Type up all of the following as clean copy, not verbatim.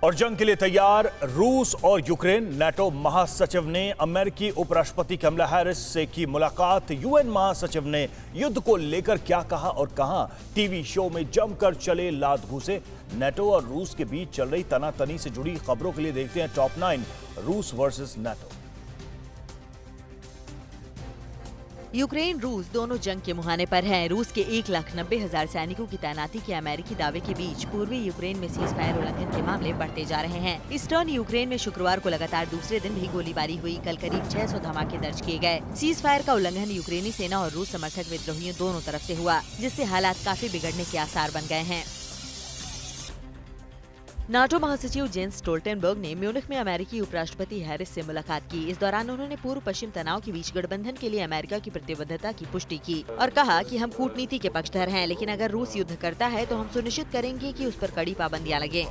और जंग के लिए तैयार रूस और यूक्रेन। नाटो महासचिव ने अमेरिकी उपराष्ट्रपति कमला हैरिस से की मुलाकात। यूएन महासचिव ने युद्ध को लेकर क्या कहा और कहां। टीवी शो में जमकर चले लात घूसे। नाटो और रूस के बीच चल रही तनातनी से जुड़ी खबरों के लिए देखते हैं टॉप 9 रूस वर्सेस नाटो। यूक्रेन रूस दोनों जंग के मुहाने पर हैं। रूस के 1,90,000 सैनिकों की तैनाती के अमेरिकी दावे के बीच पूर्वी यूक्रेन में सीज फायर उल्लंघन के मामले बढ़ते जा रहे हैं। ईस्टर्न यूक्रेन में शुक्रवार को लगातार दूसरे दिन भी गोलीबारी हुई। कल करीब 600 धमाके दर्ज किए गए। सीज फायर का उल्लंघन यूक्रेनी सेना और रूस समर्थक विद्रोहियों दोनों तरफ से हुआ, जिससे हालात काफी बिगड़ने के आसार बन गए हैं। नाटो महासचिव जेंस स्टोल्टेनबर्ग ने म्यूनिख में अमेरिकी उपराष्ट्रपति हैरिस से मुलाकात की। इस दौरान उन्होंने पूर्व पश्चिम तनाव के बीच गठबंधन के लिए अमेरिका की प्रतिबद्धता की पुष्टि की और कहा कि हम कूटनीति के पक्षधर हैं, लेकिन अगर रूस युद्ध करता है तो हम सुनिश्चित करेंगे कि उस पर कड़ी पाबंदियां लगें।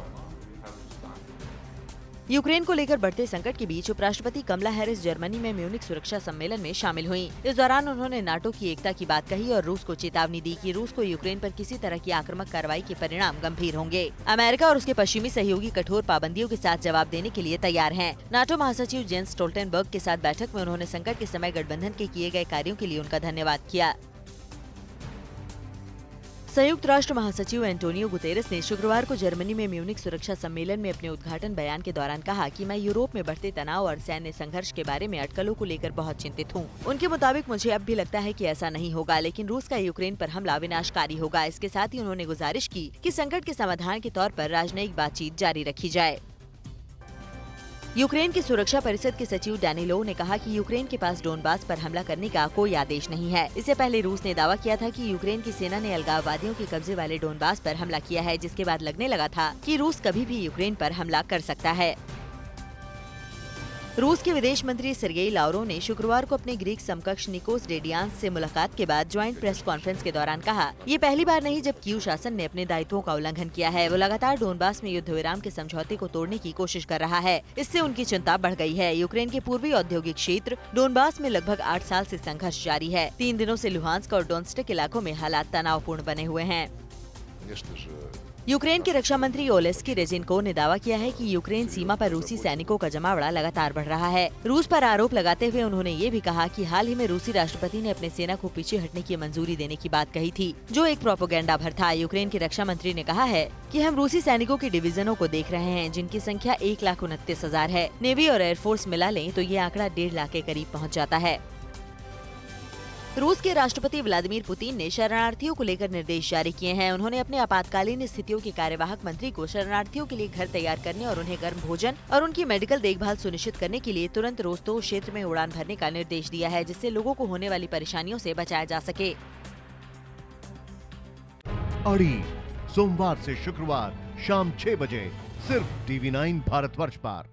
यूक्रेन को लेकर बढ़ते संकट के बीच उपराष्ट्रपति कमला हैरिस जर्मनी में म्यूनिख सुरक्षा सम्मेलन में शामिल हुईं। इस दौरान उन्होंने नाटो की एकता की बात कही और रूस को चेतावनी दी कि रूस को यूक्रेन पर किसी तरह की आक्रामक कार्रवाई के परिणाम गंभीर होंगे। अमेरिका और उसके पश्चिमी सहयोगी कठोर पाबंदियों के साथ जवाब देने के लिए तैयार हैं। नाटो महासचिव जेंस स्टोल्टेनबर्ग के साथ बैठक में उन्होंने संकट के समय गठबंधन के किए गए कार्यों के लिए उनका धन्यवाद किया। संयुक्त राष्ट्र महासचिव एंटोनियो गुतेरेस ने शुक्रवार को जर्मनी में म्यूनिख सुरक्षा सम्मेलन में अपने उद्घाटन बयान के दौरान कहा कि मैं यूरोप में बढ़ते तनाव और सैन्य संघर्ष के बारे में अटकलों को लेकर बहुत चिंतित हूं। उनके मुताबिक मुझे अब भी लगता है कि ऐसा नहीं होगा, लेकिन रूस का यूक्रेन पर हमला विनाशकारी होगा। इसके साथ ही उन्होंने गुजारिश की कि संकट के समाधान के तौर पर राजनयिक बातचीत जारी रखी जाए। यूक्रेन की सुरक्षा परिषद के सचिव डैनिलो ने कहा कि यूक्रेन के पास डोनबास पर हमला करने का कोई आदेश नहीं है। इससे पहले रूस ने दावा किया था कि यूक्रेन की सेना ने अलगाववादियों के कब्जे वाले डोनबास पर हमला किया है, जिसके बाद लगने लगा था कि रूस कभी भी यूक्रेन पर हमला कर सकता है। रूस के विदेश मंत्री सर्गेई लावरोव ने शुक्रवार को अपने ग्रीक समकक्ष निकोस डेडियान्स से मुलाकात के बाद ज्वाइंट प्रेस कॉन्फ्रेंस के दौरान कहा, ये पहली बार नहीं जब कीव शासन ने अपने दायित्वों का उल्लंघन किया है। वो लगातार डोनबास में युद्ध विराम के समझौते को तोड़ने की कोशिश कर रहा है। इससे उनकी चिंता बढ़ गई है। यूक्रेन के पूर्वी औद्योगिक क्षेत्र डोनबास में लगभग 8 साल से संघर्ष जारी है। 3 दिनों से लुहांस्क और डोनेत्स्क इलाकों में हालात तनावपूर्ण बने हुए हैं। यूक्रेन के रक्षा मंत्री ओलेस्की रेजिन्को ने दावा किया है कि यूक्रेन सीमा पर रूसी सैनिकों का जमावड़ा लगातार बढ़ रहा है। रूस पर आरोप लगाते हुए उन्होंने ये भी कहा कि हाल ही में रूसी राष्ट्रपति ने अपने सेना को पीछे हटने की मंजूरी देने की बात कही थी, जो एक प्रोपेगेंडा भर था। यूक्रेन के रक्षा मंत्री ने कहा है कि हम रूसी सैनिकों के डिवीजनों को देख रहे हैं, जिनकी संख्या 1,29,000 है। नेवी और एयरफोर्स मिला लें तो ये आंकड़ा 1.5 लाख के करीब पहुँच जाता है। रूस के राष्ट्रपति व्लादिमीर पुतिन ने शरणार्थियों को लेकर निर्देश जारी किए हैं। उन्होंने अपने आपातकालीन स्थितियों के कार्यवाहक मंत्री को शरणार्थियों के लिए घर तैयार करने और उन्हें गर्म भोजन और उनकी मेडिकल देखभाल सुनिश्चित करने के लिए तुरंत रोस्तोव क्षेत्र में उड़ान भरने का निर्देश दिया है, जिससे लोगों को होने वाली परेशानियों से बचाया जा सके। अड़ी सोमवार से शुक्रवार शाम 6 बजे सिर्फ TV9 भारतवर्ष पर।